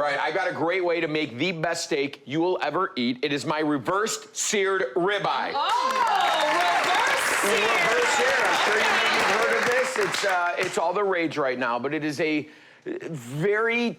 right, I got a great way to make the best steak you will ever eat. It is my reversed seared ribeye. Oh, reverse sear. Reverse sear. I'm sure you've heard of this. It's all the rage right now, but it is a very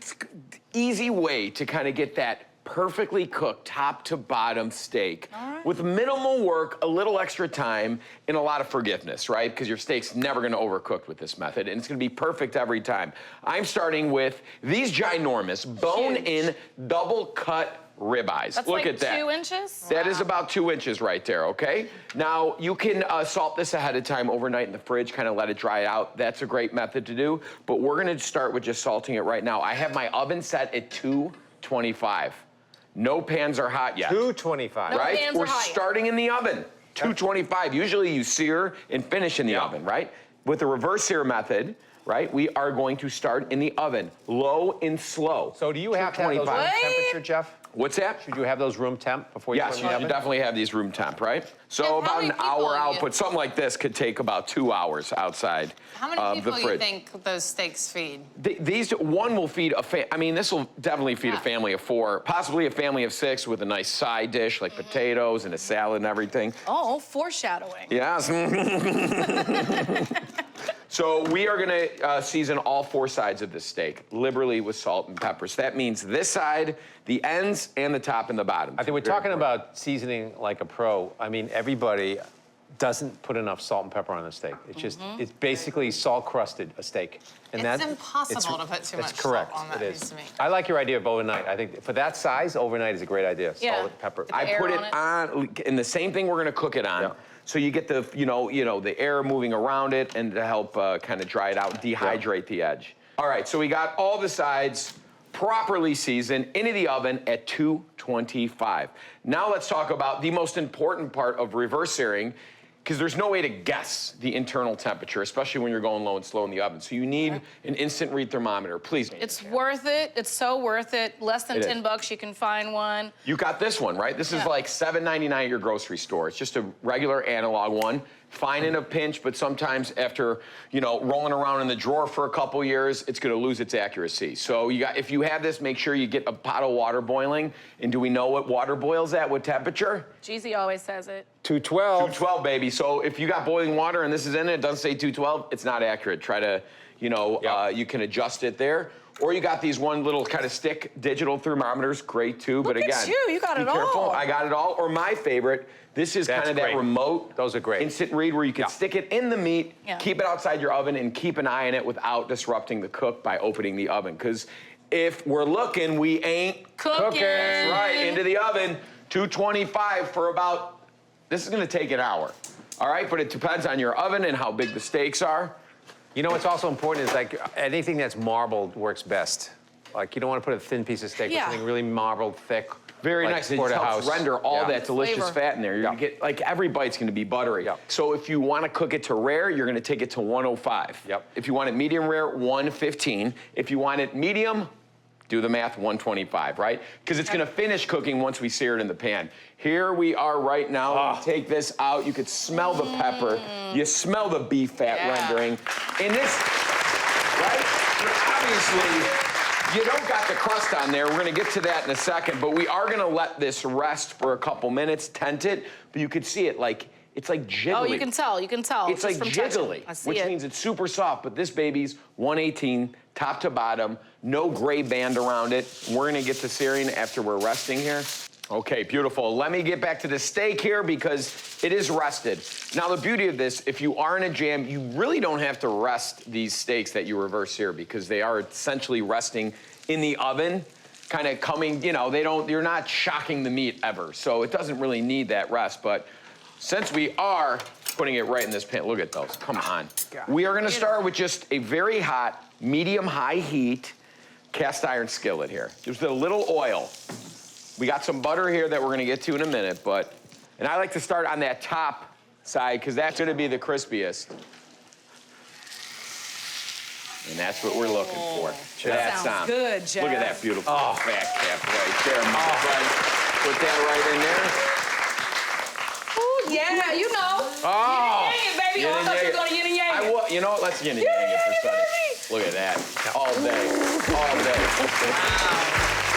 easy way to kind of get that perfectly cooked top to bottom steak with minimal work, a little extra time, and a lot of forgiveness, right? Because your steak's never gonna overcook with this method, and it's gonna be perfect every time. I'm starting with these ginormous bone-in double cut ribeyes. That's Look like at that. 2 inches? That is about 2 inches right there, okay? Now, you can salt this ahead of time overnight in the fridge, kind of let it dry out. That's a great method to do, but we're gonna start with just salting it right now. I have my oven set at 225. No pans are hot yet. 225. No Right? pans We're are hot yet. starting in the oven. 225. Usually you sear and finish in the oven, right? With the reverse sear method, right, we are going to start in the oven, low and slow. So do you have to have those room 225. temperature, Jeff? What's that? Should you have those room temp before you put Yes, them you in the oven? definitely have these room temp, right? So Jeff, how about many an people hour you- output. Something like this could take about 2 hours outside How many of the people you fridge. think those steaks feed? These, one will feed I mean, this will definitely feed a family of 4, possibly a family of 6 with a nice side dish like potatoes and a salad and everything. Oh, foreshadowing. Yes. So we are gonna season all 4 sides of this steak liberally with salt and pepper. So that means this side, the ends, and the top and the bottom. I think we're talking about seasoning like a pro. I mean, everybody doesn't put enough salt and pepper on a steak. It's just, it's basically salt-crusted a steak. And It's impossible to put too much That's correct, salt on that it piece is. of meat. I like your idea of overnight. I think for that size, overnight is a great idea. Yeah. Salt and pepper. I air put it on on, and the same thing we're gonna cook it on. Yeah. So you get the, you know, the air moving around it and to help kind of dry it out, dehydrate the edge. All right, so we got all the sides properly seasoned into the oven at 225. Now let's talk about the most important part of reverse searing, because there's no way to guess the internal temperature, especially when you're going low and slow in the oven. So you need an instant read thermometer, please. It's worth it. It's so worth it. Less than It is. 10 bucks, you can find one. You got this one, right? This is Yeah. like $7.99 at your grocery store. It's just a regular analog one. Fine in a pinch, but sometimes after, you know, rolling around in the drawer for a couple years, it's gonna lose its accuracy. So if you have this, make sure you get a pot of water boiling. And do we know what water boils at, what temperature? Jeezy always says it. 212. 212, baby. So if you got boiling water and this is in it, it doesn't say 212, it's not accurate. Try to, you know, you can adjust it there. Or you got these one little kind of stick digital thermometers, great too. But Look again, at you got be it careful. all. I got it all. Or my favorite, this is That's kind of that great. remote. Those are great. Instant read where you can stick it in the meat, Yeah. keep it outside your oven, and keep an eye on it without disrupting the cook by opening the oven. Because if we're looking, we ain't Cooking. That's right, into the oven, 225 for about, this is gonna take an hour. All right, but it depends on your oven and how big the steaks are. You know what's also important is like anything that's marbled works best. Like you don't want to put a thin piece of steak with Yeah. something really marbled, thick. Very like nice. It helps porterhouse. render all that delicious Flavor. fat in there. You're gonna get, like, every bite's gonna be buttery. Yep. So if you wanna cook it to rare, you're gonna take it to 105. Yep. If you want it medium rare, 115. If you want it medium, do the math, 125, right? Because it's gonna finish cooking once we sear it in the pan. Here we are right now. We take this out. You could smell the pepper. You smell the beef fat rendering. And this, right? Obviously, you don't got the crust on there. We're gonna get to that in a second, but we are gonna let this rest for a couple minutes, tent it, but you could see it like, it's like jiggly. Oh, you can tell. It's just like from touching. jiggly, I see which it. means it's super soft, but this baby's 118, top to bottom, no gray band around it. We're gonna get to searing after we're resting here. Okay, beautiful. Let me get back to the steak here because it is rested. Now, the beauty of this, if you are in a jam, you really don't have to rest these steaks that you reverse sear because they are essentially resting in the oven, kind of coming, you know, you're not shocking the meat ever. So it doesn't really need that rest, but since we are putting it right in this pan, look at those, come on. We are gonna start with just a very hot, medium-high heat cast iron skillet here. Just a little oil. We got some butter here that we're gonna get to in a minute, and I like to start on that top side because that's gonna be the crispiest. And that's what we're looking for. That sounds good, Jeff. Look at that beautiful fat cap right there, my friend. Put that right in there. Ooh, yeah, you know. Oh! Yin and yang, baby. Yin I and thought you yang. were going yin and yang. You know what? Let's yin and yang it for Sunday. Look at that. All day. All day. Wow.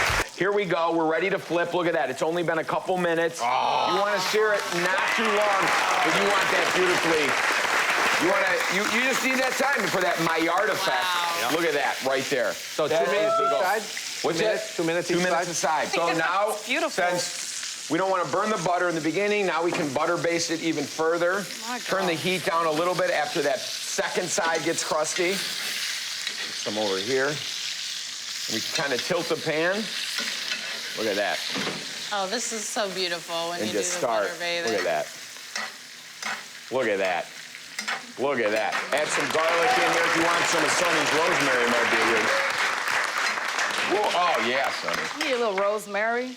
Here we go. We're ready to flip. Look at that. It's only been a couple minutes. Oh. You want to sear it not too long, but you want that beautifully. You just need that time for that Maillard effect. Wow. Yep. Look at that right there. So 2 minutes each side? What's that? 2 minutes each 2 minutes aside. So now, beautiful. since we don't want to burn the butter in the beginning, now we can butter baste it even further. Turn the heat down a little bit after that second side gets crusty. Some over here. We kind of tilt the pan. Look at that. Oh, this is so beautiful when And you do just the start. butter bathing. Look at that. Look at that. Look at that. Add some garlic in there if you want some of Sonny's rosemary, might be good. Whoa, oh, yeah, Sonny. You need a little rosemary.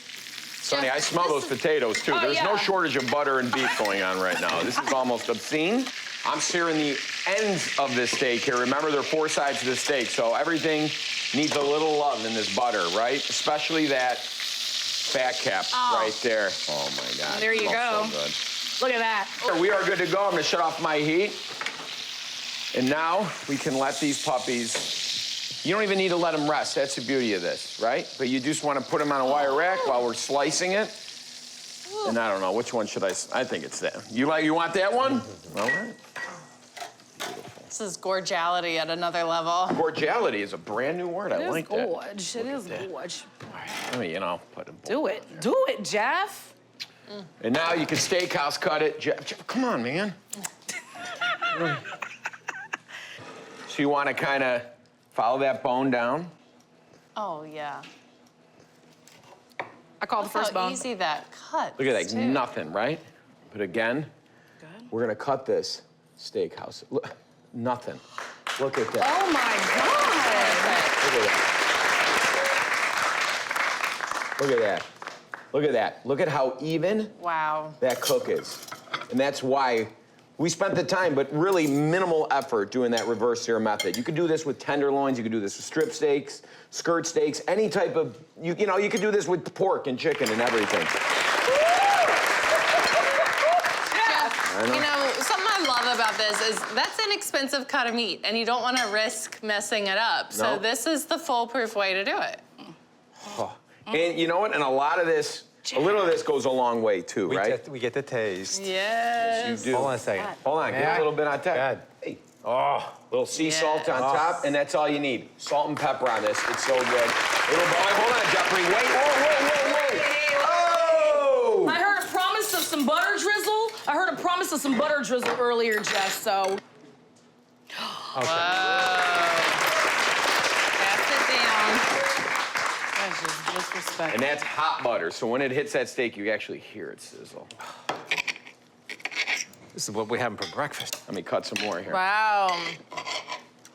Sonny, I smell those potatoes, too. Oh, There's no yeah. shortage of butter and beef going on right now. This is almost obscene. I'm searing the ends of this steak here. Remember, there are 4 sides to the steak, so everything needs a little love in this butter, right? Especially that fat cap right there. Oh, my God. There you go. So good. Look at that. We are good to go. I'm gonna shut off my heat. And now we can let these puppies, you don't even need to let them rest. That's the beauty of this, right? But you just wanna put them on a wire rack while we're slicing it. And I don't know, which one should I think it's that. You want that one? All right. This is gorgeality at another level. Gorgeality is a brand new word. I like that. It is gorge. I mean, put them. Do it. Do it, Jeff. And now you can steakhouse cut it. Jeff, come on, man. So you want to kind of follow that bone down. Oh, yeah. I call the first How bone. easy that cut. Look at that, nothing, right? But again, we're gonna cut this steakhouse. Look, nothing. Look at that. Oh my God. Look at that. Look at that. Look at that. Look at how even Wow. that cook is. And that's why we spent the time, but really minimal effort doing that reverse sear method. You could do this with tenderloins, you could do this with strip steaks, skirt steaks, any type of, you could do this with pork and chicken and everything. Jeff, something I love about this is that's an expensive cut of meat, and you don't want to risk messing it up. So this is the foolproof way to do it. Oh. And you know what? And a little of this goes a long way too, right? We get the taste. Yes. You do. Hold on a second. Hold on, get a little bit on top. God. Hey. Oh, little sea salt on top, and that's all you need. Salt and pepper on this. It's so good. Little boy, hold on, Jeffrey. Wait, whoa. Oh! I heard a promise of some butter drizzle earlier, Jeff, so. Okay. Whoa. Pass it down. That's just disrespectful. And that's hot butter, so when it hits that steak, you actually hear it sizzle. This is what we're having for breakfast. Let me cut some more here. Wow.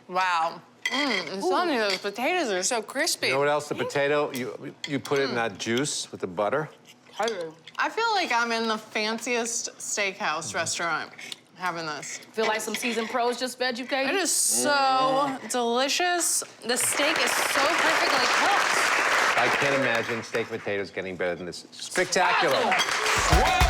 Wow. I'm telling you, those potatoes are so crispy. You know what else? The potato, you put it in that juice with the butter. I feel like I'm in the fanciest steakhouse restaurant having this. Feel like some seasoned pros just fed you, Katie? It is so delicious. The steak is so perfectly cooked. I can't imagine steak and potatoes getting better than this. Spectacular. Whoa!